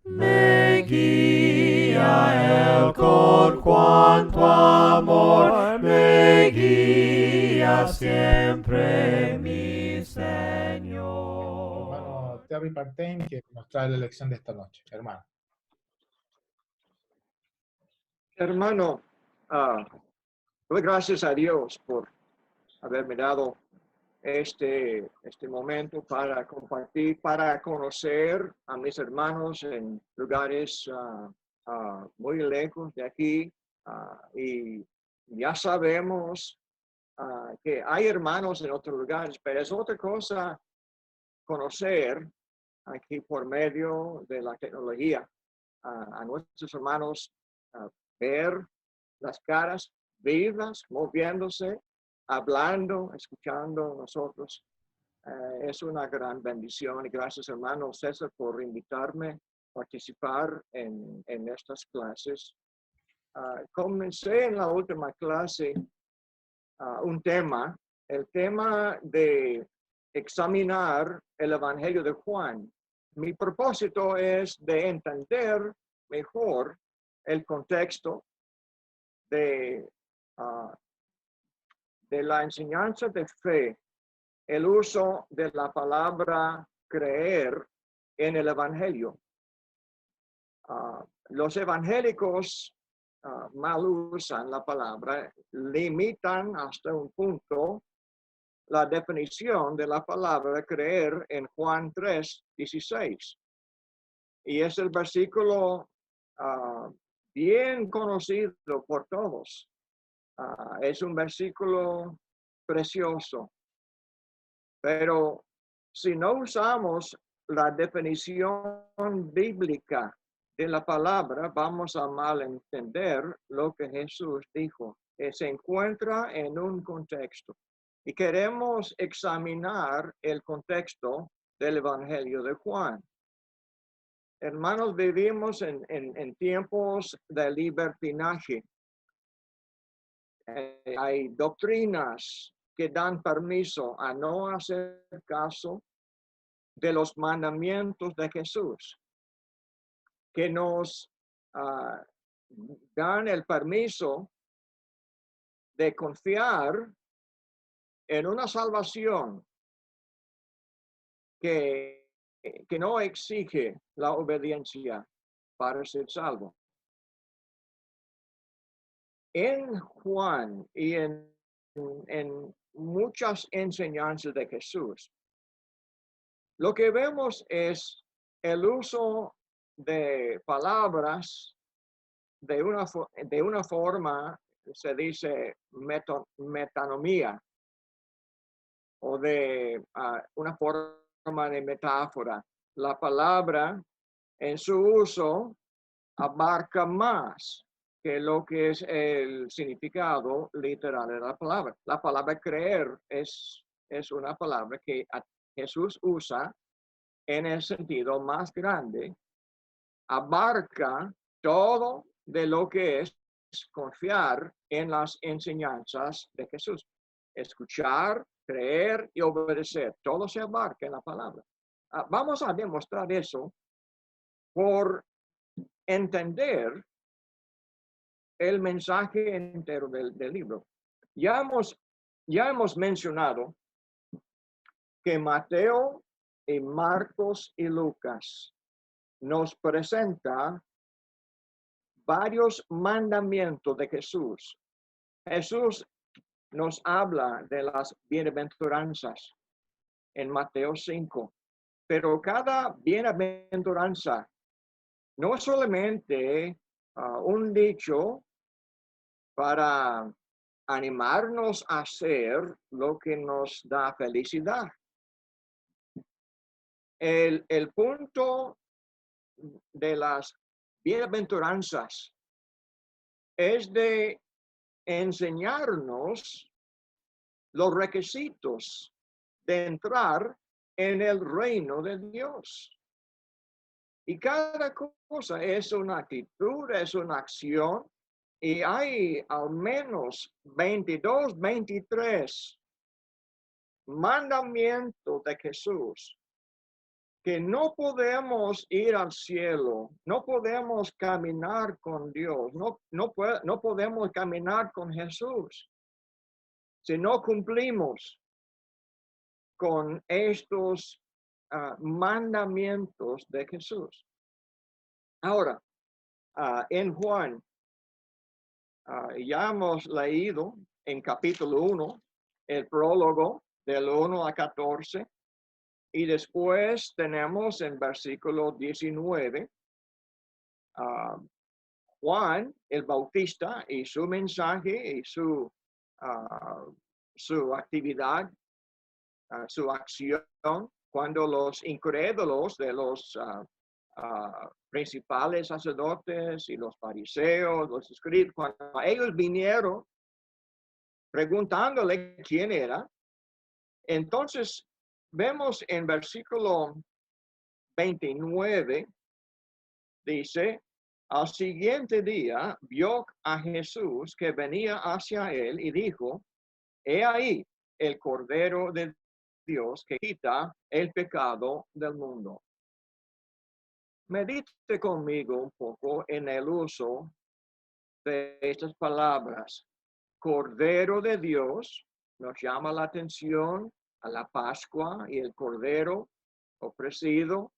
Me guía Él con cuanto amor, me guía siempre mi Señor. Hermano Terry Partain, que nos trae la lección de esta noche, hermano. Hermano, doy gracias a Dios por haberme dado este momento para compartir, para conocer a mis hermanos en lugares muy lejos de aquí. Y ya sabemos que hay hermanos en otros lugares, pero es otra cosa conocer aquí por medio de la tecnología a nuestros hermanos, ver las caras vivas, moviéndose, hablando, escuchando nosotros. Es una gran bendición y gracias hermano César por invitarme a participar en estas clases. Comencé en la última clase un tema, el tema de examinar el Evangelio de Juan. Mi propósito es de entender mejor el contexto de la enseñanza de fe, el uso de la palabra creer en el Evangelio. Los evangélicos mal usan la palabra, limitan hasta un punto la definición de la palabra creer en Juan 3:16. Y es el versículo bien conocido por todos. Es un versículo precioso. Pero si no usamos la definición bíblica de la palabra, vamos a malentender lo que Jesús dijo. Se encuentra en un contexto. Y queremos examinar el contexto del Evangelio de Juan. Hermanos, vivimos en tiempos de libertinaje. Hay doctrinas que dan permiso a no hacer caso de los mandamientos de Jesús, que nos dan el permiso de confiar en una salvación que no exige la obediencia para ser salvo. En Juan y en muchas enseñanzas de Jesús, lo que vemos es el uso de palabras de una forma, se dice metanomía, o de una forma de metáfora. La palabra en su uso abarca más que lo que es el significado literal de la palabra. La palabra creer es una palabra que Jesús usa en el sentido más grande, abarca todo de lo que es confiar en las enseñanzas de Jesús. Escuchar, creer y obedecer, todo se abarca en la palabra. Vamos a demostrar eso por entender el mensaje entero del libro. Ya hemos mencionado que Mateo y Marcos y Lucas nos presenta varios mandamientos de Jesús. Jesús nos habla de las bienaventuranzas en Mateo 5, pero cada bienaventuranza no es solamente un dicho para animarnos a hacer lo que nos da felicidad. El punto de las bienaventuranzas es de enseñarnos los requisitos de entrar en el reino de Dios. Y cada cosa es una actitud, es una acción, y hay al menos 22, 23 mandamientos de Jesús que no podemos ir al cielo, no podemos caminar con Dios, no podemos caminar con Jesús si no cumplimos con estos mandamientos de Jesús. Ahora, en Juan, ya hemos leído en capítulo 1 el prólogo del 1 a 14. Y después tenemos en versículo 19 Juan el Bautista y su mensaje y su actividad, su acción, cuando los incrédulos de los principales sacerdotes y los fariseos, los escribas, cuando ellos vinieron preguntándole quién era, entonces vemos en versículo 29, dice, al siguiente día vio a Jesús que venía hacia él y dijo, he ahí el Cordero de Dios que quita el pecado del mundo. Medite conmigo un poco en el uso de estas palabras. Cordero de Dios nos llama la atención a la Pascua y el Cordero ofrecido.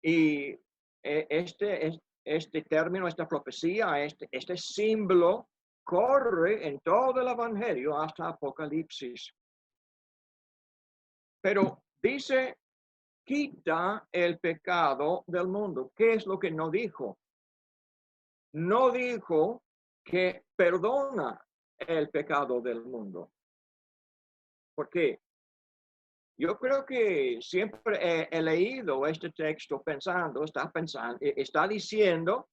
Y este término, esta profecía, este símbolo corre en todo el Evangelio hasta Apocalipsis. Pero dice, quita el pecado del mundo. ¿Qué es lo que no dijo? No dijo que perdona el pecado del mundo. ¿Por qué? Yo creo que siempre he leído este texto está diciendo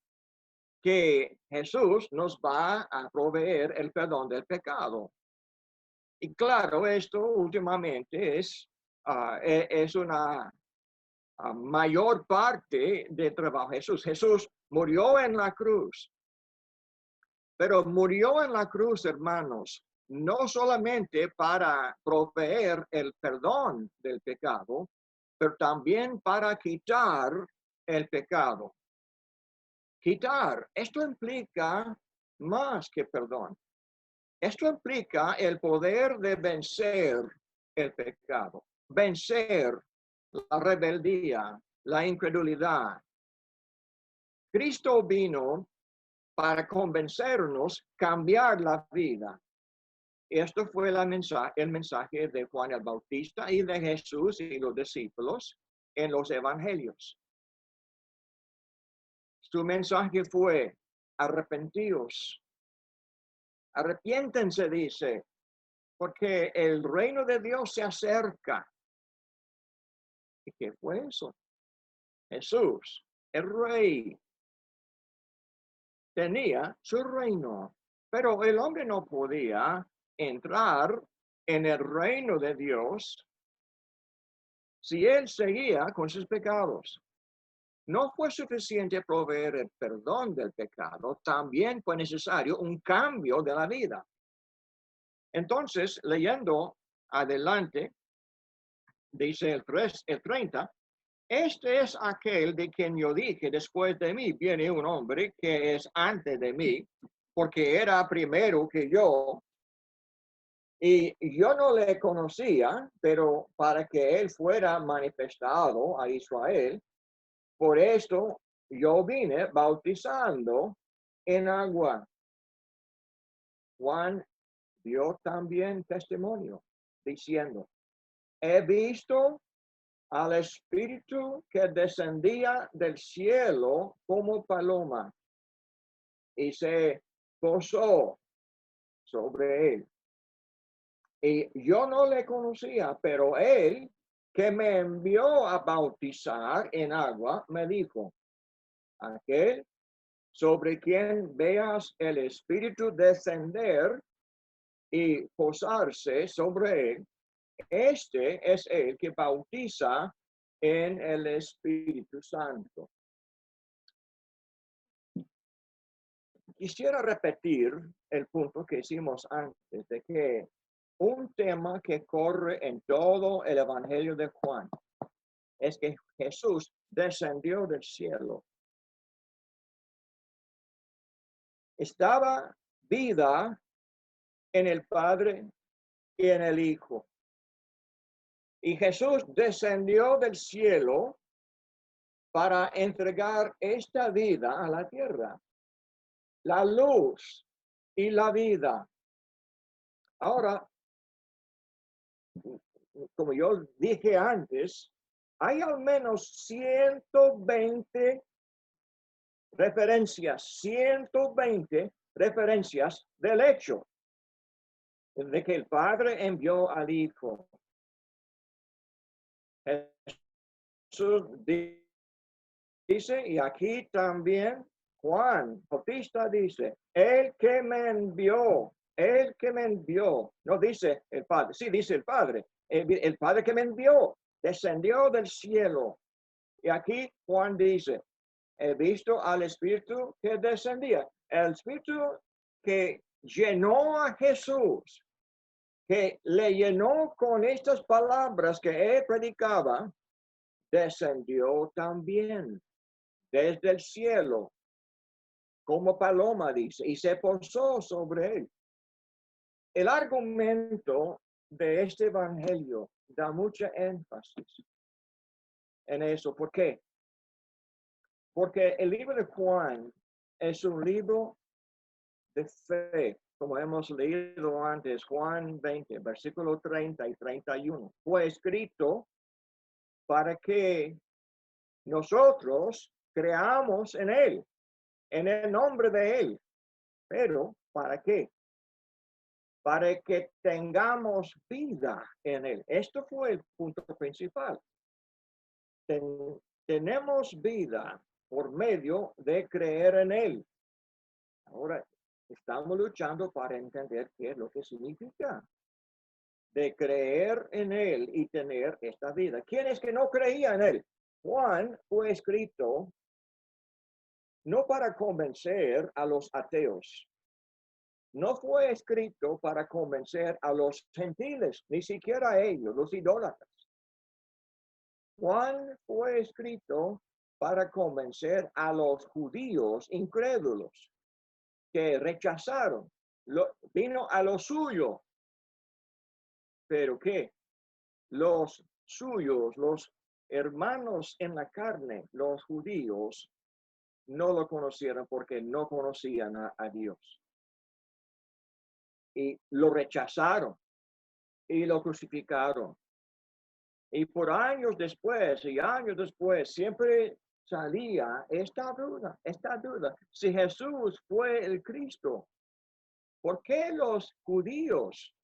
que Jesús nos va a proveer el perdón del pecado. Y claro, esto últimamente es una mayor parte del trabajo de Jesús. Jesús murió en la cruz, pero murió en la cruz, hermanos, no solamente para proveer el perdón del pecado, pero también para quitar el pecado. Quitar, esto implica más que perdón. Esto implica el poder de vencer el pecado, vencer la rebeldía, la incredulidad. Cristo vino para convencernos, cambiar la vida. Esto fue el mensaje de Juan el Bautista y de Jesús y los discípulos en los evangelios. Su mensaje fue, arrepentíos. Arrepiéntense, dice, porque el reino de Dios se acerca. ¿Y qué fue eso? Jesús, el rey, tenía su reino, pero el hombre no podía entrar en el reino de Dios si él seguía con sus pecados. No fue suficiente proveer el perdón del pecado, también fue necesario un cambio de la vida. Entonces, leyendo adelante, dice el 30, este es aquel de quien yo dije, después de mí viene un hombre que es antes de mí, porque era primero que yo, y yo no le conocía, pero para que él fuera manifestado a Israel, por esto yo vine bautizando en agua. Juan dio también testimonio, diciendo, he visto al Espíritu que descendía del cielo como paloma y se posó sobre él. Y yo no le conocía, pero él que me envió a bautizar en agua me dijo, aquel sobre quien veas el Espíritu descender y posarse sobre él, este es el que bautiza en el Espíritu Santo. Quisiera repetir el punto que hicimos antes, de que un tema que corre en todo el Evangelio de Juan es que Jesús descendió del cielo. Estaba vida en el Padre y en el Hijo. Y Jesús descendió del cielo para entregar esta vida a la tierra, la luz y la vida. Ahora, como yo dije antes, hay al menos 120 referencias del hecho de que el Padre envió al Hijo. Jesús dice, y aquí también Juan Bautista dice, el que me envió, no dice el Padre, sí dice el Padre, el Padre que me envió, descendió del cielo. Y aquí Juan dice, he visto al Espíritu que descendía, el Espíritu que llenó a Jesús, que le llenó con estas palabras que él predicaba, descendió también desde el cielo, como paloma dice, y se posó sobre él. El argumento de este evangelio da mucha énfasis en eso. ¿Por qué? Porque el libro de Juan es un libro de fe, como hemos leído antes, Juan 20, versículo 30 y 31. Fue escrito para que nosotros creamos en él, en el nombre de él. Pero, ¿para qué? Para que tengamos vida en él. Esto fue el punto principal. Tenemos vida por medio de creer en él. Ahora, estamos luchando para entender qué es lo que significa de creer en él y tener esta vida. ¿Quién es que no creía en él? Juan fue escrito no para convencer a los ateos. No fue escrito para convencer a los gentiles, ni siquiera a ellos, los idólatras. Juan fue escrito para convencer a los judíos incrédulos que rechazaron. Vino a lo suyo. ¿Pero qué? Los suyos, los hermanos en la carne, los judíos, no lo conocieron porque no conocían a Dios. Y lo rechazaron y lo crucificaron. Y por años después, siempre salía esta duda. Si Jesús fue el Cristo, ¿por qué los judíos,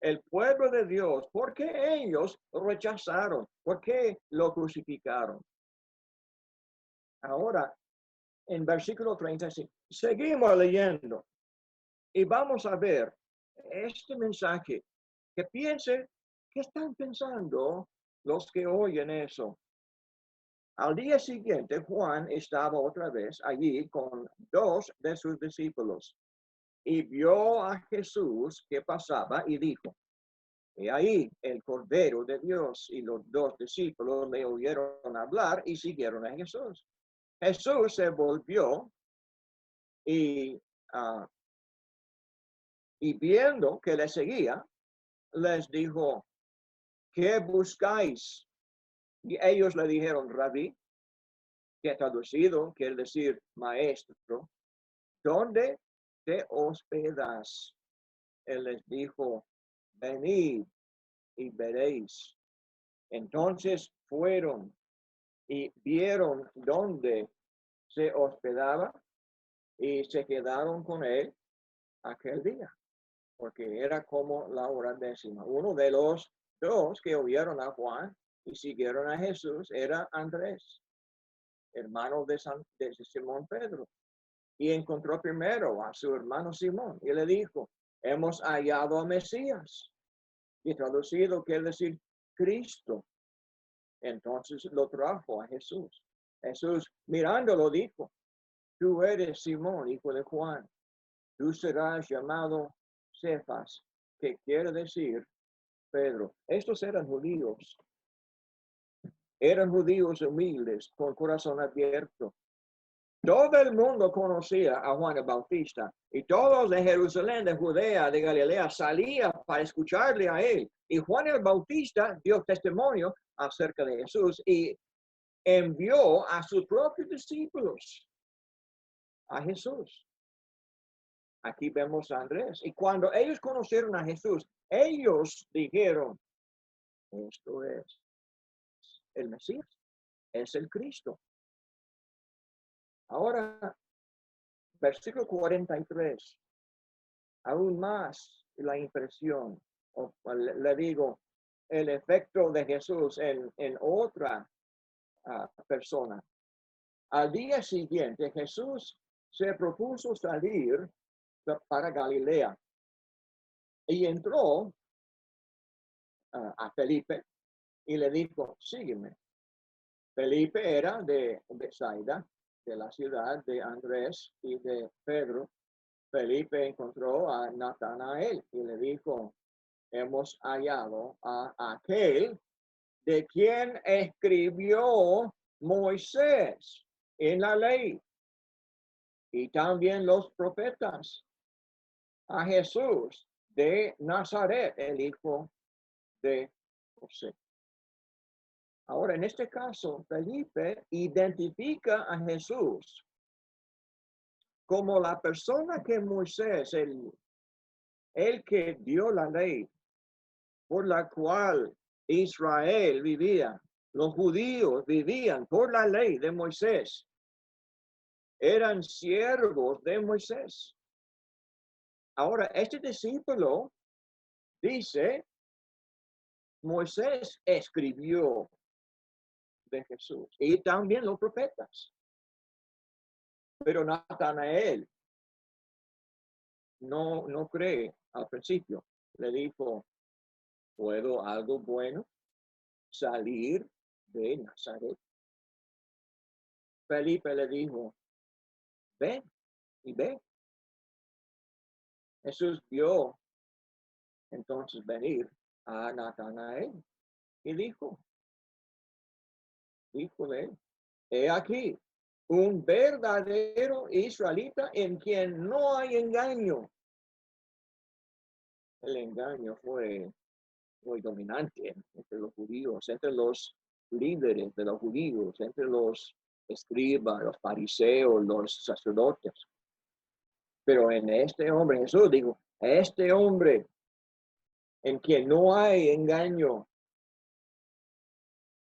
el pueblo de Dios, por qué ellos lo rechazaron? ¿Por qué lo crucificaron? Ahora, en versículo 35, seguimos leyendo y vamos a ver este mensaje. Que piense, ¿qué están pensando los que oyen eso? Al día siguiente, Juan estaba otra vez allí con 2 de sus discípulos y vio a Jesús que pasaba y dijo, y ahí el Cordero de Dios, y los 2 discípulos le oyeron hablar y siguieron a Jesús. Jesús se volvió y viendo que le seguía, les dijo, ¿qué buscáis? Y ellos le dijeron, Rabí, que traducido quiere decir maestro, ¿dónde te hospedas? Él les dijo, venid y veréis. Entonces fueron y vieron dónde se hospedaba y se quedaron con él aquel día, porque era como la hora 10. Uno de los 2 que oyeron a Juan y siguieron a Jesús era Andrés, hermano de Simón Pedro, y encontró primero a su hermano Simón y le dijo, hemos hallado a Mesías, y traducido quiere decir Cristo. Entonces lo trajo a Jesús. Jesús mirándolo dijo, tú eres Simón, hijo de Juan, tú serás llamado Cefas, que quiere decir Pedro. Estos eran judíos eran judíos humildes con corazón abierto. Todo el mundo conocía a Juan el Bautista y todos de Jerusalén, de Judea, de Galilea salían para escucharle a él. Y Juan el Bautista dio testimonio acerca de Jesús y envió a sus propios discípulos a Jesús. Aquí vemos a Andrés. Y cuando ellos conocieron a Jesús, ellos dijeron, esto es el Mesías, es el Cristo. Ahora, versículo 43, aún más la impresión, o le digo, el efecto de Jesús en otra persona. Al día siguiente, Jesús se propuso salir para Galilea y entró a Felipe y le dijo, sígueme. Felipe era de Bethsaida, de la ciudad de Andrés y de Pedro. Felipe encontró a Natanael y le dijo, hemos hallado a aquel de quien escribió Moisés en la ley y también los profetas, a Jesús de Nazaret, el hijo de José. Ahora, en este caso, Felipe identifica a Jesús como la persona que Moisés, el que dio la ley, por la cual Israel vivía, los judíos vivían por la ley de Moisés, eran siervos de Moisés. Ahora, este discípulo dice, Moisés escribió de Jesús y también los profetas. Pero Natanael no cree al principio. Le dijo, ¿puedo algo bueno salir de Nazaret? Felipe le dijo, ven y ve. Jesús vio entonces venir a Natanael y díjole, he aquí, un verdadero israelita en quien no hay engaño. El engaño fue muy dominante entre los judíos, entre los líderes de los judíos, entre los escribas, los fariseos, los sacerdotes. Pero en este hombre, Jesús dijo, este hombre en quien no hay engaño.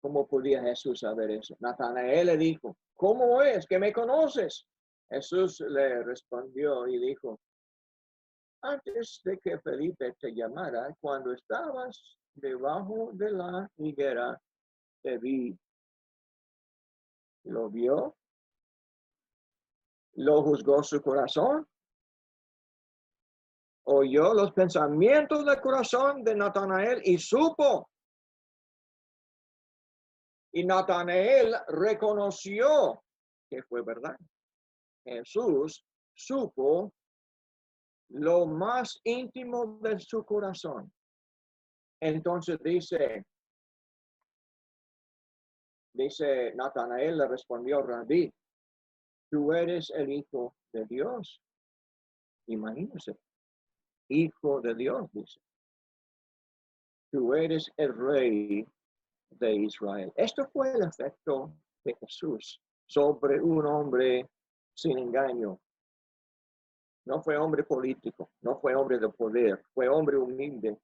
¿Cómo podía Jesús saber eso? Natanael le dijo, ¿cómo es que me conoces? Jesús le respondió y dijo, antes de que Felipe te llamara, cuando estabas debajo de la higuera, te vi. ¿Lo vio? ¿Lo juzgó su corazón? Oyó los pensamientos del corazón de Natanael y supo. Y Natanael reconoció que fue verdad. Jesús supo lo más íntimo de su corazón. Entonces dice Natanael le respondió, Rabí, tú eres el Hijo de Dios. Imagínense, Hijo de Dios, dice. Tú eres el Rey de Israel. Esto fue el efecto de Jesús sobre un hombre sin engaño. No fue hombre político, no fue hombre de poder, fue hombre humilde,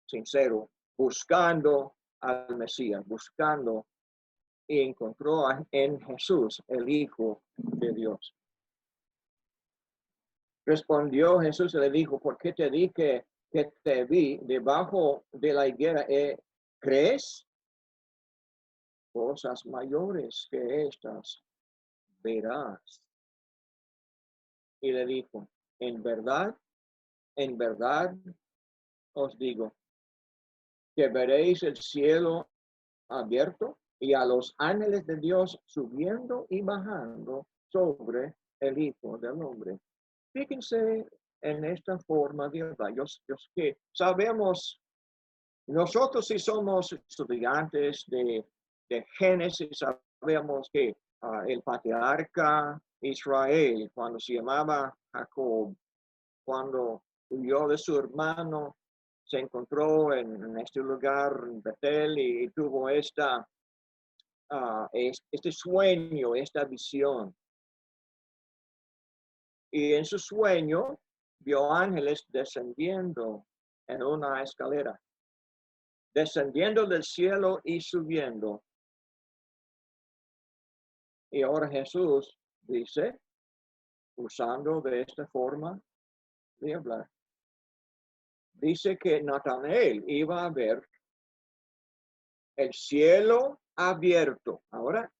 sincero, buscando al Mesías, buscando y encontró en Jesús, el Hijo de Dios. Respondió Jesús y le dijo, ¿por qué te dije que te vi debajo de la higuera? ¿Crees? Cosas mayores que estas verás. Y le dijo, en verdad os digo, que veréis el cielo abierto y a los ángeles de Dios subiendo y bajando sobre el Hijo del Hombre. Fíjense en esta forma de rayos que sabemos, nosotros si somos estudiantes de de Génesis sabemos que el patriarca Israel, cuando se llamaba Jacob, cuando huyó de su hermano, se encontró en este lugar, en Betel, y tuvo este sueño, esta visión. Y en su sueño vio ángeles descendiendo en una escalera, descendiendo del cielo y subiendo. Y ahora Jesús dice, usando de esta forma de hablar, dice que Natanael iba a ver el cielo abierto. Ahora,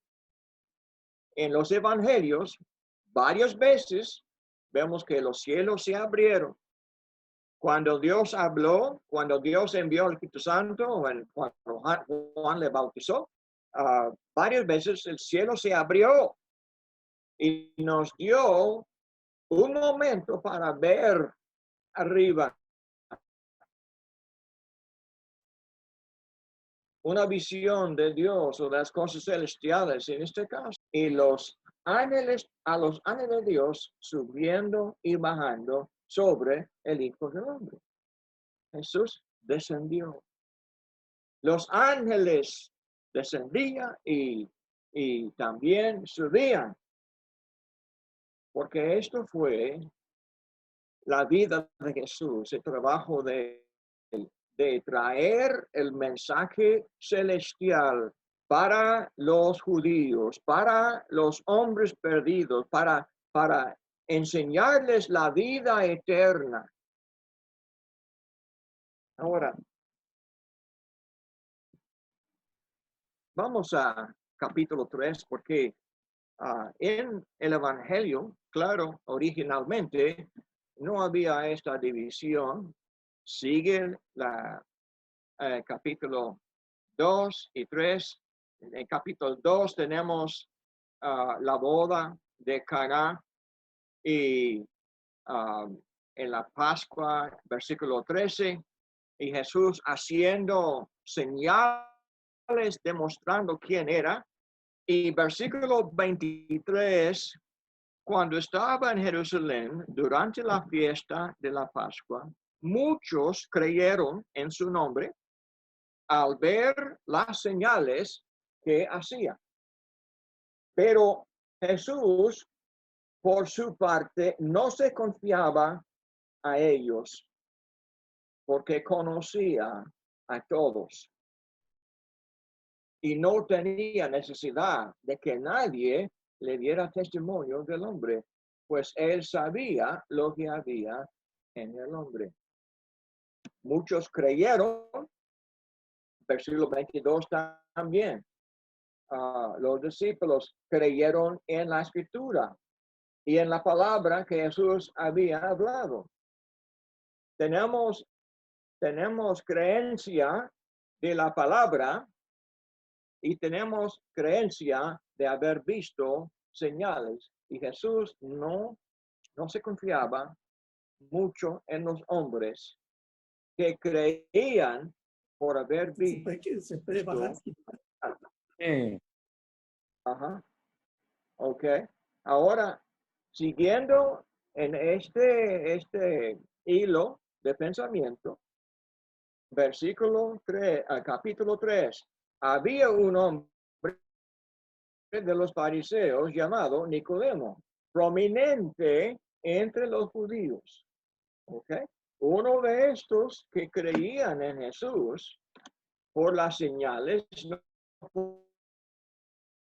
en los evangelios, varias veces vemos que los cielos se abrieron. Cuando Dios habló, cuando Dios envió al Espíritu Santo, cuando Juan le bautizó, varias veces el cielo se abrió y nos dio un momento para ver arriba. Una visión de Dios o de las cosas celestiales en este caso. Y a los ángeles de Dios subiendo y bajando sobre el Hijo del Hombre. Jesús descendió. Los ángeles descendían y también subían. Porque esto fue la vida de Jesús, el trabajo de traer el mensaje celestial para los judíos, para los hombres perdidos, para enseñarles la vida eterna. Ahora, vamos a capítulo 3, porque en el Evangelio, claro, originalmente no había esta división. Sigue capítulo 2 y 3. En el capítulo 2 tenemos la boda de Caná y en la Pascua, versículo 13, y Jesús haciendo señales demostrando quién era. Y versículo 23, cuando estaba en Jerusalén durante la fiesta de la Pascua, muchos creyeron en su nombre al ver las señales que hacía. Pero Jesús, por su parte, no se confiaba a ellos porque conocía a todos y no tenía necesidad de que nadie le diera testimonio del hombre, pues él sabía lo que había en el hombre. Muchos creyeron, versículo 22 también. Los discípulos creyeron en la escritura y en la palabra que Jesús había hablado. Tenemos creencia de la palabra y tenemos creencia de haber visto señales. Y Jesús no se confiaba mucho en los hombres que creían por haber visto. Se puede bajar. Ajá. Ok. Ahora, siguiendo en este hilo de pensamiento, versículo 3, capítulo 3, había un hombre de los fariseos llamado Nicodemo, prominente entre los judíos. ¿Ok? Uno de estos que creían en Jesús por las señales no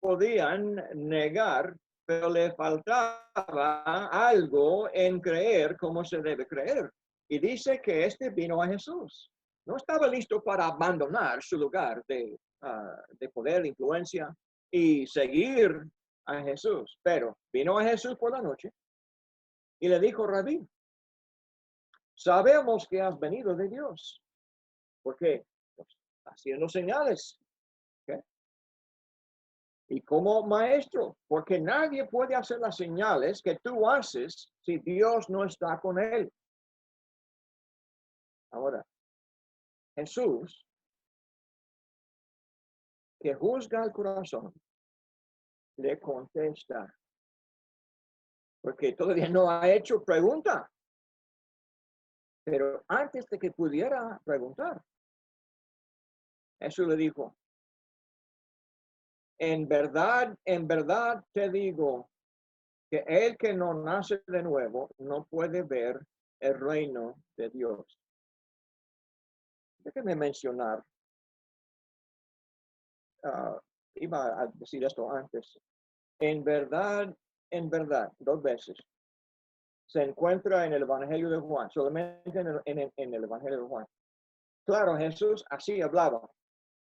podían negar, pero le faltaba algo en creer como se debe creer. Y dice que este vino a Jesús. No estaba listo para abandonar su lugar de poder, influencia y seguir a Jesús. Pero vino a Jesús por la noche y le dijo, Rabí, sabemos que has venido de Dios, porque haciendo señales. ¿Okay? Y como maestro, porque nadie puede hacer las señales que tú haces si Dios no está con él. Ahora, Jesús que juzga el corazón, le contesta, porque todavía no ha hecho pregunta. Pero antes de que pudiera preguntar, Jesús le dijo, en verdad te digo que el que no nace de nuevo no puede ver el reino de Dios. Déjeme mencionar, iba a decir esto antes. En verdad, 2 veces. Se encuentra en el Evangelio de Juan, solamente en el Evangelio de Juan. Claro, Jesús así hablaba,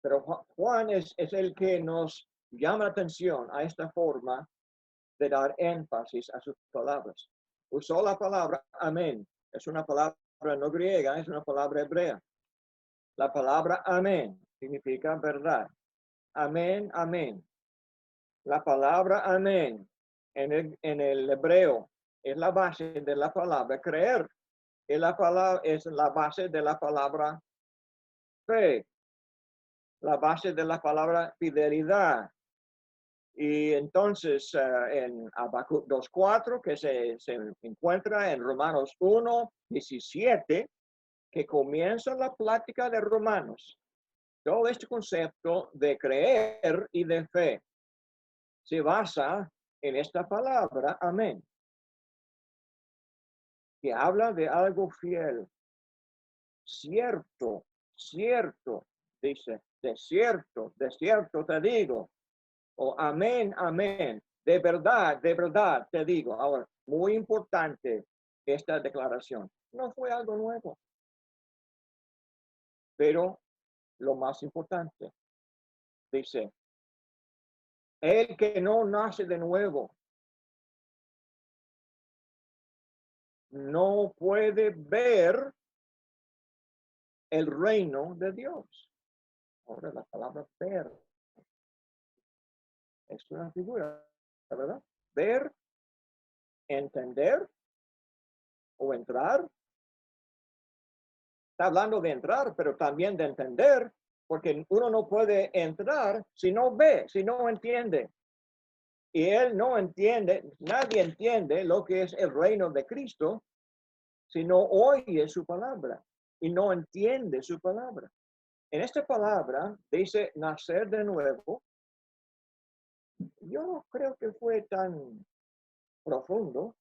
pero Juan es el que nos llama la atención a esta forma de dar énfasis a sus palabras. Usó la palabra amén. Es una palabra no griega, es una palabra hebrea. La palabra amén significa verdad. Amén, amén. La palabra amén en el hebreo es la base de la palabra creer. Es la base de la palabra fe. La base de la palabra fidelidad. Y entonces en Habacuc 2:4, que se encuentra en Romanos 1:17, que comienza la plática de Romanos. Todo este concepto de creer y de fe se basa en esta palabra, amén, que habla de algo fiel. Cierto, dice, de cierto te digo. O amén, amén. De verdad te digo. Ahora, muy importante esta declaración. No fue algo nuevo. Pero lo más importante, dice, el que no nace de nuevo no puede ver el reino de Dios. Ahora la palabra ver es una figura, ¿verdad? Ver, entender o entrar. Está hablando de entrar, pero también de entender, porque uno no puede entrar si no ve, si no entiende. Y él no entiende, nadie entiende lo que es el reino de Cristo si no oye su palabra y no entiende su palabra. En esta palabra dice nacer de nuevo. Yo no creo que fue tan profundo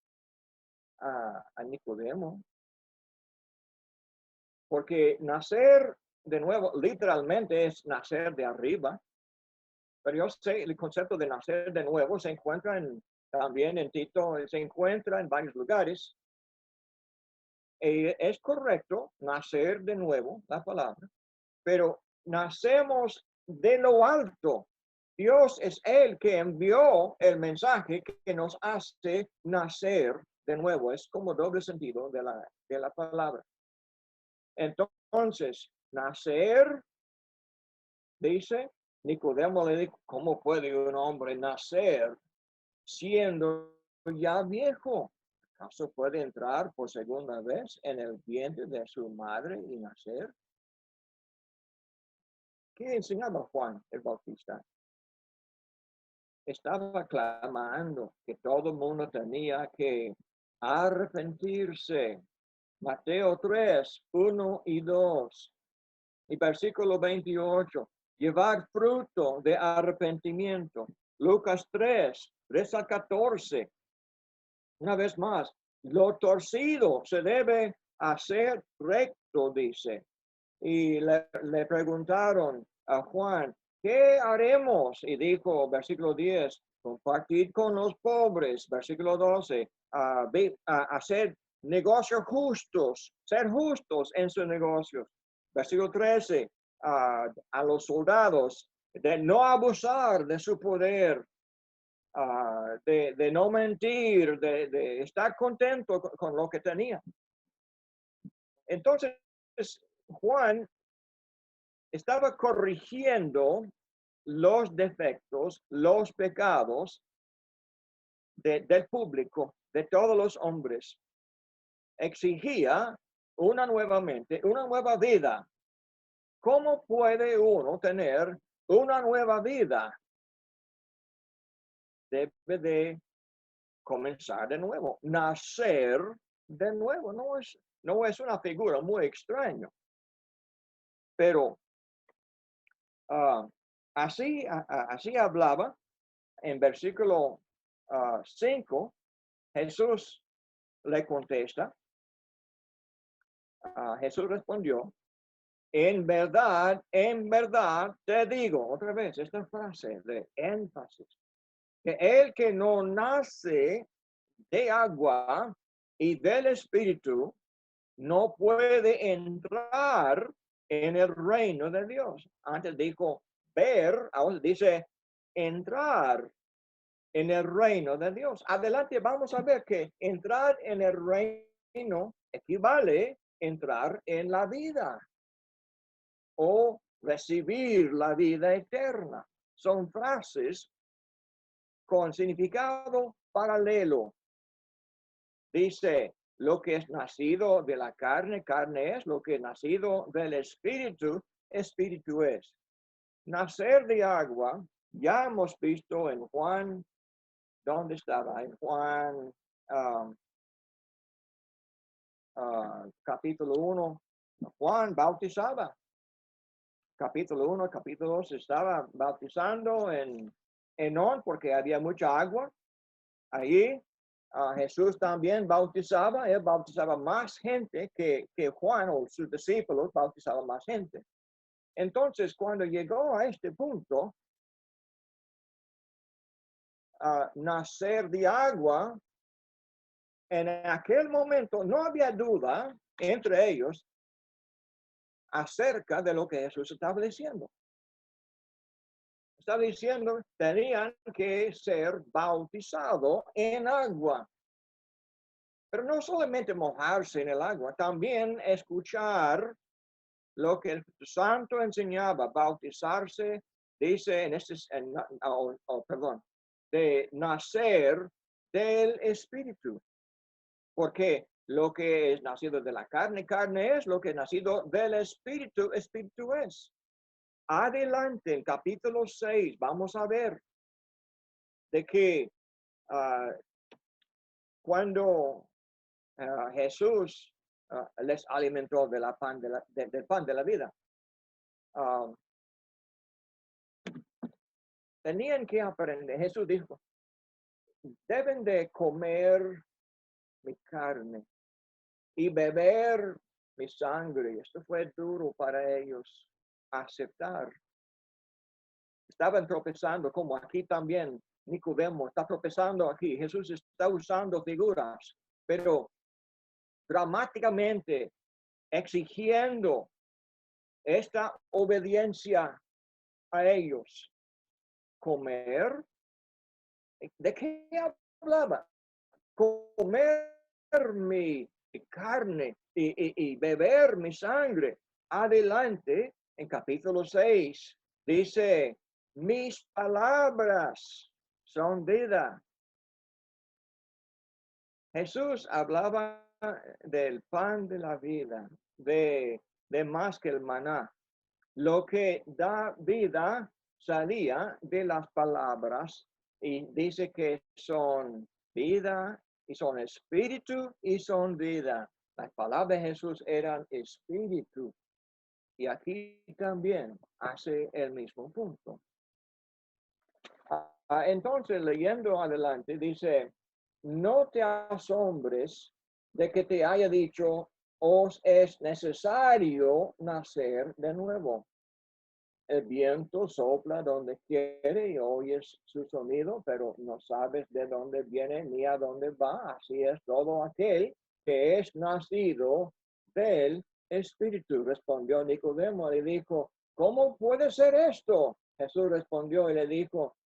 a Nicodemo, porque nacer de nuevo literalmente es nacer de arriba, pero yo sé el concepto de nacer de nuevo se encuentra también en Tito, se encuentra en varios lugares. Es correcto nacer de nuevo, la palabra, pero nacemos de lo alto. Dios es el que envió el mensaje que nos hace nacer de nuevo. Es como doble sentido de la palabra. Entonces, nacer, dice, Nicodemo le dijo, ¿cómo puede un hombre nacer siendo ya viejo? ¿Acaso puede entrar por segunda vez en el vientre de su madre y nacer? ¿Qué enseñaba Juan el Bautista? Estaba clamando que todo el mundo tenía que arrepentirse. Mateo 3:1 y 2. Y versículo 28. Llevar fruto de arrepentimiento. Lucas 3:3-14. Una vez más, lo torcido se debe hacer recto, dice. Y le preguntaron a Juan, ¿qué haremos? Y dijo, versículo 10, compartir con los pobres. Versículo 12, hacer negocios justos, ser justos en sus negocios. Versículo 13, a los soldados, de no abusar de su poder, de no mentir, de estar contento con lo que tenía. Entonces, Juan estaba corrigiendo los defectos, los pecados del público, de todos los hombres. Exigía una nueva vida. ¿Cómo puede uno tener una nueva vida debe de comenzar de nuevo, nacer de nuevo. No es una figura muy extraña, pero así hablaba en versículo 5. Jesús le contesta. Jesús respondió: en verdad te digo, otra vez esta frase de énfasis, que el que no nace de agua y del Espíritu no puede entrar en el reino de Dios. Antes dijo ver, ahora dice entrar en el reino de Dios. Adelante vamos a ver que entrar en el reino equivale a entrar en la vida o recibir la vida eterna. Son frases con significado paralelo. Dice, lo que es nacido de la carne, carne es; lo que es nacido del espíritu, espíritu es. Nacer de agua, ya hemos visto en Juan, ¿dónde estaba? En Juan capítulo 1, Juan bautizaba. Capítulo 1, capítulo 2, estaba bautizando en Enón porque había mucha agua. Allí Jesús también bautizaba. Él bautizaba más gente que Juan o sus discípulos bautizaban más gente. Entonces, cuando llegó a este punto, nacer de agua, en aquel momento no había duda entre ellos acerca de lo que Jesús estaba diciendo. Estaba diciendo, tenían que ser bautizados en agua. Pero no solamente mojarse en el agua, también escuchar lo que el Santo enseñaba, bautizarse, dice de nacer del Espíritu. Porque lo que es nacido de la carne, carne es; lo que es nacido del Espíritu, Espíritu es. Adelante, en capítulo 6, vamos a ver de que cuando Jesús les alimentó del pan de la vida, tenían que aprender. Jesús dijo, deben de comer mi carne y beber mi sangre. Esto fue duro para ellos aceptar. Estaban tropezando, como aquí también Nicodemo está tropezando aquí. Jesús está usando figuras, pero dramáticamente exigiendo esta obediencia a ellos. Comer, ¿de qué hablaba? Comer mi carne y beber mi sangre. Adelante, en capítulo 6, dice, mis palabras son vida. Jesús hablaba del pan de la vida, de más que el maná. Lo que da vida salía de las palabras y dice que son vida y son espíritu y son vida. Las palabras de Jesús eran espíritu. Y aquí también hace el mismo punto. Entonces, leyendo adelante, dice, no te asombres de que te haya dicho, os es necesario nacer de nuevo. El viento sopla donde quiere y oyes su sonido, pero no sabes de dónde viene ni a dónde va. Así es todo aquel que es nacido del Espíritu. Respondió Nicodemo y dijo, ¿cómo puede ser esto? Jesús respondió y le dijo,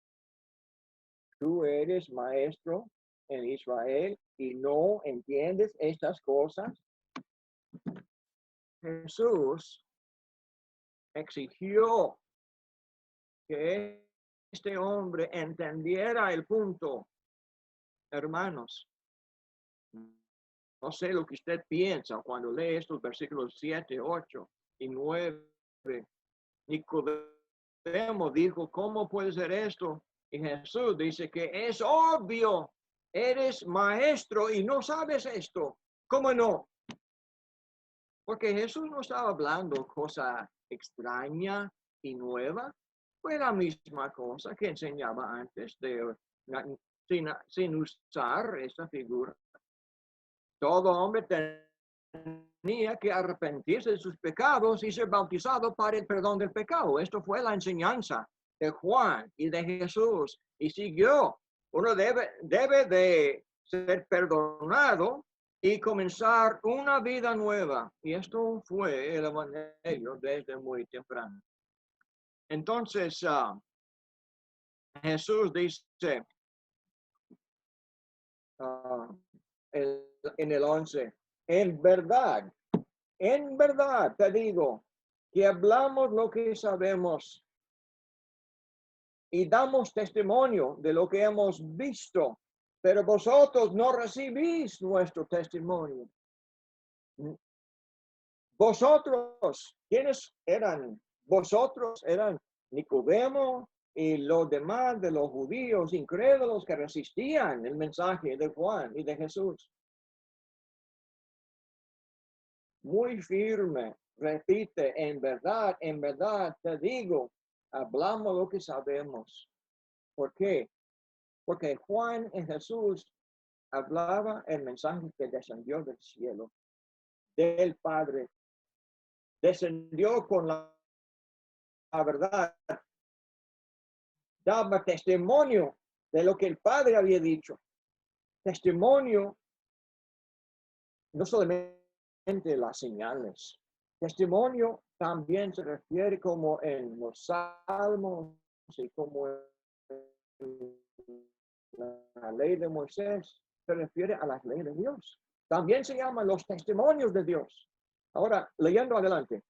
tú eres maestro en Israel y no entiendes estas cosas. Jesús exigió que este hombre entendiera el punto. Hermanos, no sé lo que usted piensa cuando lee estos versículos 7, 8 y 9. Nicodemo Nicodemo dijo, ¿cómo puede ser esto? Y Jesús dice que es obvio, eres maestro y no sabes esto. ¿Cómo no? Porque Jesús no estaba hablando cosa extraña y nueva. Fue la misma cosa que enseñaba antes sin usar esta figura. Todo hombre tenía que arrepentirse de sus pecados y ser bautizado para el perdón del pecado. Esto fue la enseñanza de Juan y de Jesús. Y siguió. Uno debe de ser perdonado y comenzar una vida nueva. Y esto fue el evangelio desde muy temprano. Entonces, Jesús dice en el 11, en verdad te digo que hablamos lo que sabemos y damos testimonio de lo que hemos visto, pero vosotros no recibís nuestro testimonio. Vosotros, ¿quiénes eran? Vosotros eran Nicodemo y los demás de los judíos incrédulos que resistían el mensaje de Juan y de Jesús. Muy firme, repite, en verdad te digo, hablamos lo que sabemos. ¿Por qué? Porque Juan y Jesús hablaba el mensaje que descendió del cielo, del Padre. Descendió con la verdad, daba testimonio de lo que el Padre había dicho. Testimonio, no solamente las señales. Testimonio también se refiere como en los salmos y como en la ley de Moisés, se refiere a las leyes de Dios. También se llaman los testimonios de Dios. Ahora, leyendo adelante,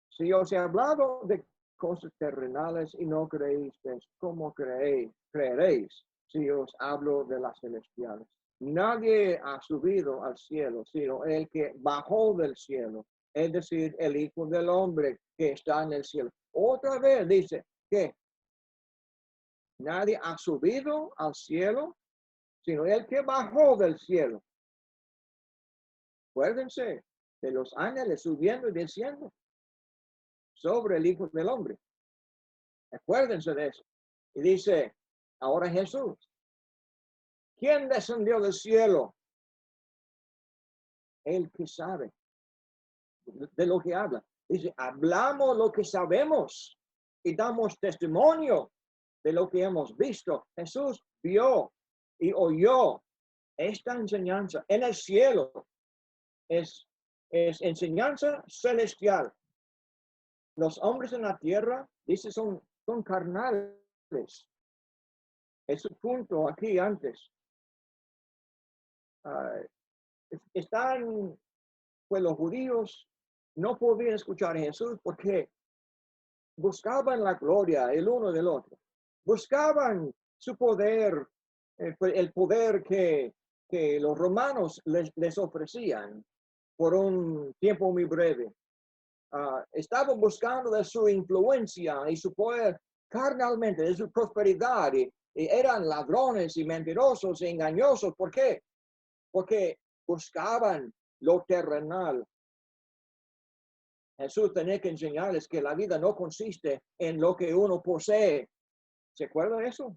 si os he hablado de cosas terrenales y no creísteis, ¿cómo creeréis si os hablo de las celestiales? Nadie ha subido al cielo, sino el que bajó del cielo, es decir, el Hijo del Hombre que está en el cielo. Otra vez dice que nadie ha subido al cielo, sino el que bajó del cielo. Acuérdense de los ángeles subiendo y desciendo sobre el Hijo del Hombre. Acuérdense de eso. Y dice, ahora Jesús, ¿quién descendió del cielo? El que sabe de lo que habla. Dice, hablamos lo que sabemos y damos testimonio de lo que hemos visto. Jesús vio y oyó esta enseñanza en el cielo. Es enseñanza celestial. Los hombres en la tierra, dice, son carnales. Es un punto aquí antes. Pues los judíos no podían escuchar a Jesús porque buscaban la gloria el uno del otro. Buscaban su poder, el poder que los romanos les ofrecían por un tiempo muy breve. Estaban buscando de su influencia y su poder carnalmente, de su prosperidad, y eran ladrones y mentirosos y engañosos. ¿Por qué? Porque buscaban lo terrenal. Jesús tenía que enseñarles que la vida no consiste en lo que uno posee. ¿Se acuerdan de eso?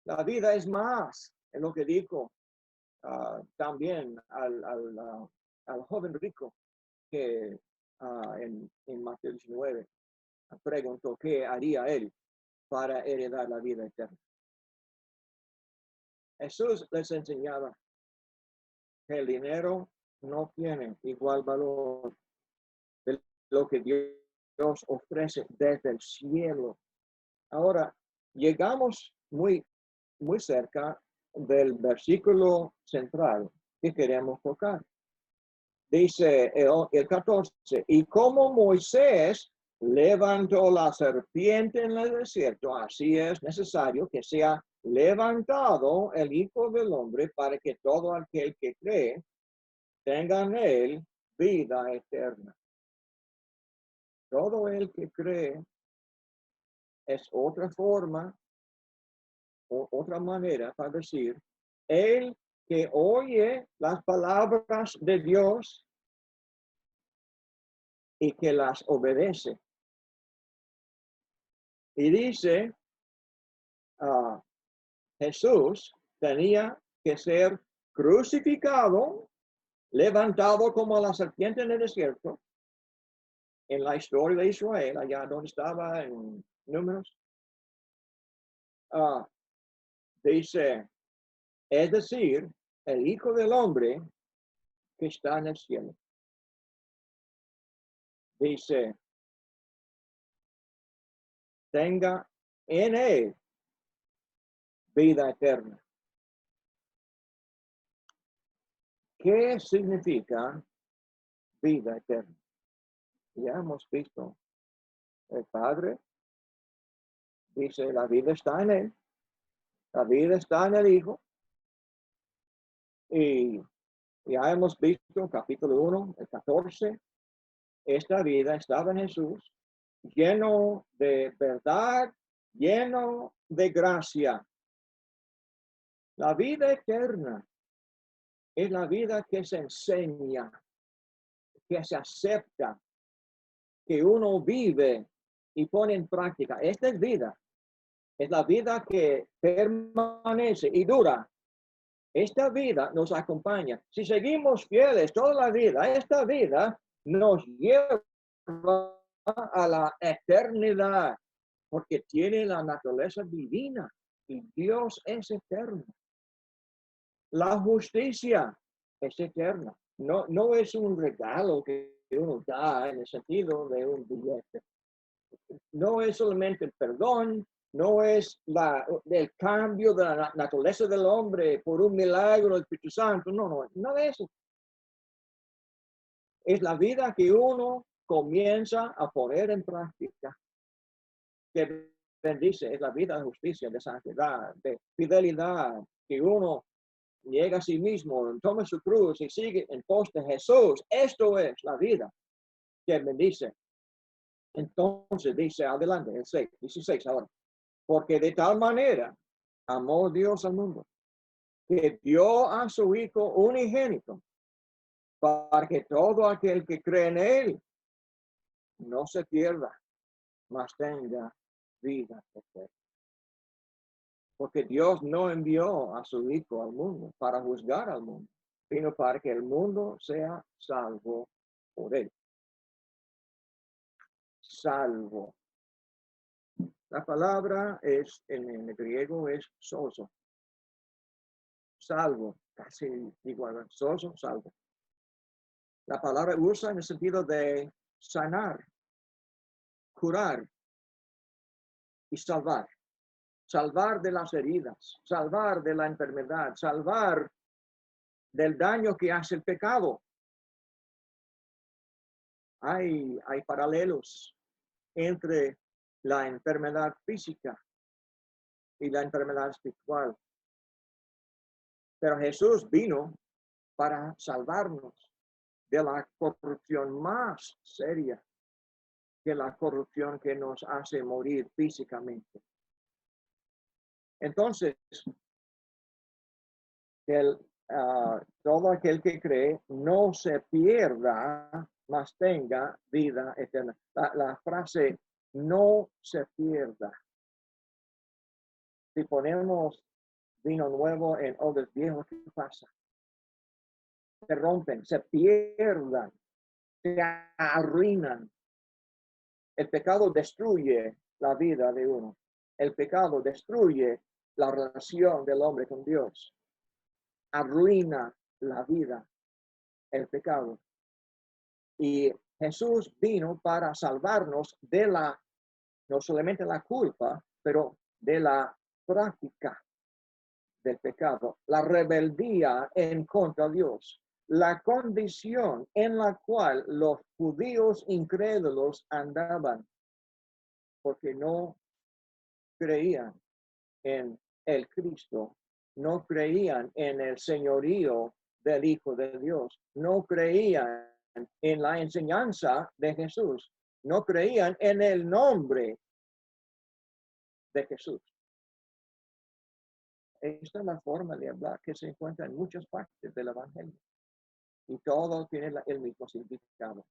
La vida es más, en lo que dijo también al joven rico que en Mateo 19 preguntó qué haría él para heredar la vida eterna. Jesús les enseñaba que el dinero no tiene igual valor de lo que Dios ofrece desde el cielo. Ahora, llegamos muy cerca del versículo central que queremos tocar. Dice el 14, y como Moisés levantó la serpiente en el desierto, así es necesario que sea levantado el Hijo del Hombre para que todo aquel que cree tenga en él vida eterna. Todo el que cree es otra forma o otra manera para decir, el que oye las palabras de Dios y que las obedece. Y dice, Jesús tenía que ser crucificado, levantado como la serpiente en el desierto, en la historia de Israel, allá donde estaba en Números. Dice, es decir, el Hijo del Hombre que está en el cielo. Dice, tenga en él vida eterna. ¿Qué significa vida eterna? Ya hemos visto. El Padre dice, la vida está en él, la vida está en el Hijo. Y ya hemos visto capítulo 1, el 14, esta vida estaba en Jesús, lleno de verdad, lleno de gracia. La vida eterna es la vida que se enseña, que se acepta, que uno vive y pone en práctica. Esta es vida. Es la vida que permanece y dura. Esta vida nos acompaña. Si seguimos fieles toda la vida, esta vida nos lleva a la eternidad, porque tiene la naturaleza divina y Dios es eterno. La justicia es eterna. No es un regalo que uno da en el sentido de un billete. No es solamente el perdón, no es el cambio de la naturaleza del hombre por un milagro del Espíritu Santo. No, nada de eso. Es la vida que uno comienza a poner en práctica. Que bendice, es la vida de justicia, de santidad, de fidelidad, que uno niega a sí mismo, toma su cruz y sigue en pos de Jesús. Esto es la vida que bendice. Entonces dice adelante, el 16 ahora. Porque de tal manera amó Dios al mundo, que dio a su Hijo unigénito, para que todo aquel que cree en él no se pierda, mas tenga vida eterna. Porque Dios no envió a su Hijo al mundo para juzgar al mundo, sino para que el mundo sea salvo por él. Salvo. La palabra es, en el griego es sozo. Salvo, casi igual, sozo, salvo. La palabra usa en el sentido de sanar, curar y salvar. Salvar de las heridas, salvar de la enfermedad, salvar del daño que hace el pecado. Hay paralelos entre la enfermedad física y la enfermedad espiritual. Pero Jesús vino para salvarnos de la corrupción más seria que la corrupción que nos hace morir físicamente. Entonces, todo aquel que cree no se pierda, mas tenga vida eterna. La frase no se pierda. Si ponemos vino nuevo en odres viejos, ¿qué pasa? Se rompen, se pierdan, se arruinan. El pecado destruye la vida de uno. El pecado destruye la relación del hombre con Dios. Arruina la vida, el pecado. Y Jesús vino para salvarnos de no solamente la culpa, pero de la práctica del pecado, la rebeldía en contra de Dios, la condición en la cual los judíos incrédulos andaban, porque no creían en el Cristo, no creían en el señorío del Hijo de Dios, no creían en la enseñanza de Jesús, no creían en el nombre de Jesús. Esta es la forma de hablar que se encuentra en muchas partes del Evangelio. Y todo tiene el mismo significado.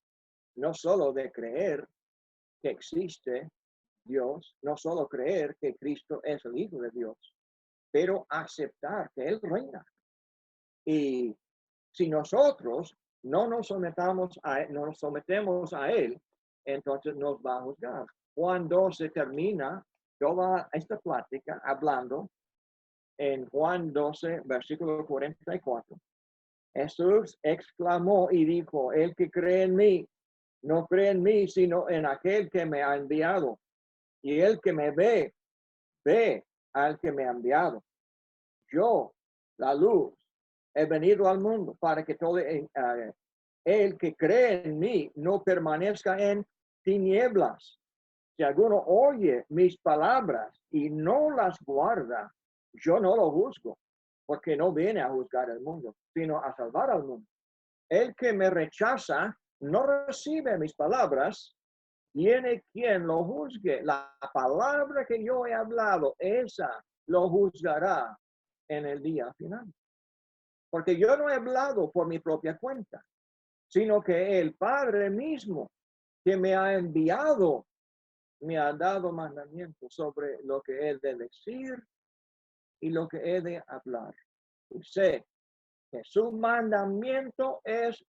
No solo de creer que existe Dios, no solo creer que Cristo es el Hijo de Dios, pero aceptar que Él reina. Y si nosotros no nos sometemos a Él, entonces nos va a juzgar. Cuando se termina toda esta plática hablando en Juan 12, versículo 44, Jesús exclamó y dijo, el que cree en mí, no cree en mí, sino en aquel que me ha enviado. Y el que me ve, ve al que me ha enviado. Yo, la luz, he venido al mundo para que todo el que cree en mí no permanezca en tinieblas. Si alguno oye mis palabras y no las guarda, yo no lo juzgo, porque no viene a juzgar el mundo, sino a salvar al mundo. El que me rechaza no recibe mis palabras, tiene quien lo juzgue. La palabra que yo he hablado, esa lo juzgará en el día final. Porque yo no he hablado por mi propia cuenta, sino que el Padre mismo que me ha enviado me ha dado mandamientos sobre lo que he de decir y lo que he de hablar. Y sé que su mandamiento es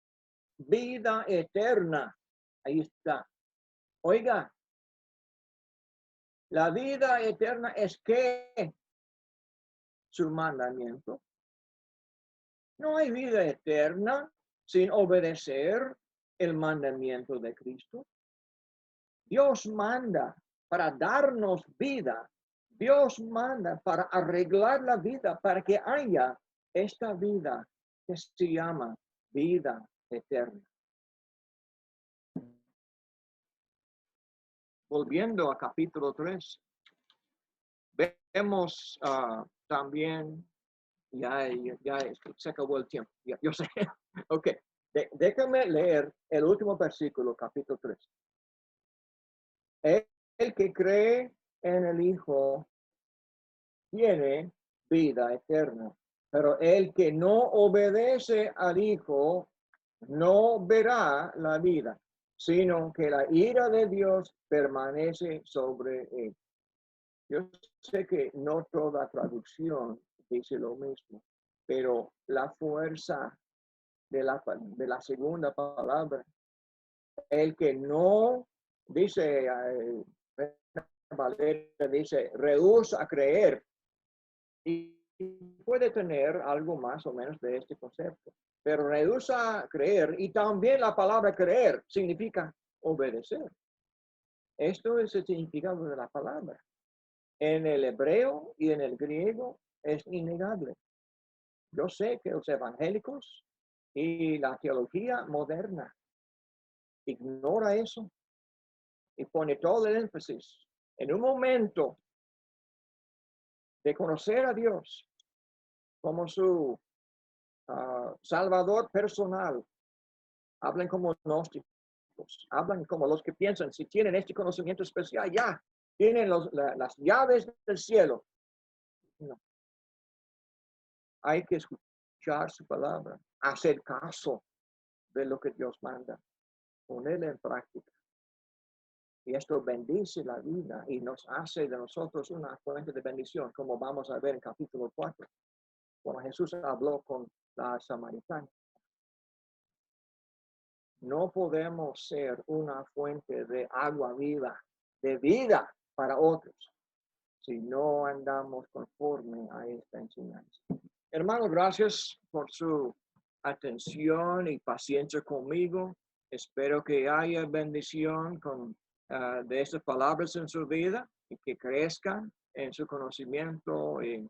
vida eterna. Ahí está. Oiga, la vida eterna es que su mandamiento. No hay vida eterna sin obedecer el mandamiento de Cristo. Dios manda para darnos vida. Dios manda para arreglar la vida, para que haya esta vida que se llama vida eterna. Volviendo a capítulo 3, vemos también, ya se acabó el tiempo, yo sé, ok, déjame leer el último versículo, capítulo 3. El que cree en el Hijo tiene vida eterna, pero el que no obedece al Hijo no verá la vida, sino que la ira de Dios permanece sobre él. Yo sé que no toda traducción dice lo mismo, pero la fuerza de la segunda palabra, el que no dice, Valera dice, rehúsa a creer, y puede tener algo más o menos de este concepto, pero rehúsa a creer, y también la palabra creer significa obedecer. Esto es el significado de la palabra. En el hebreo y en el griego es innegable. Yo sé que los evangélicos y la teología moderna ignora eso y pone todo el énfasis en un momento de conocer a Dios como su Salvador personal. Hablan como gnósticos, hablan como los que piensan, si tienen este conocimiento especial, ya tienen las llaves del cielo. No. Hay que escuchar su palabra, hacer caso de lo que Dios manda, ponerla en práctica. Y esto bendice la vida y nos hace de nosotros una fuente de bendición, como vamos a ver en capítulo 4, cuando Jesús habló con la samaritana. No podemos ser una fuente de agua viva, de vida para otros, si no andamos conforme a esta enseñanza. Hermano, gracias por su atención y paciencia conmigo. Espero que haya bendición de estas palabras en su vida y que crezcan en su conocimiento y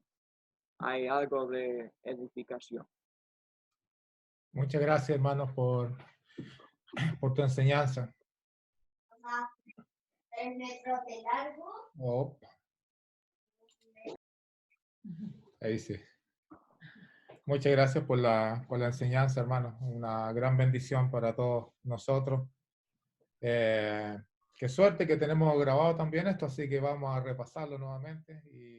hay algo de edificación. Muchas gracias, hermano, por tu enseñanza. Oh. Ahí sí. Muchas gracias por la enseñanza, hermano. Una gran bendición para todos nosotros. Qué suerte que tenemos grabado también esto, así que vamos a repasarlo nuevamente y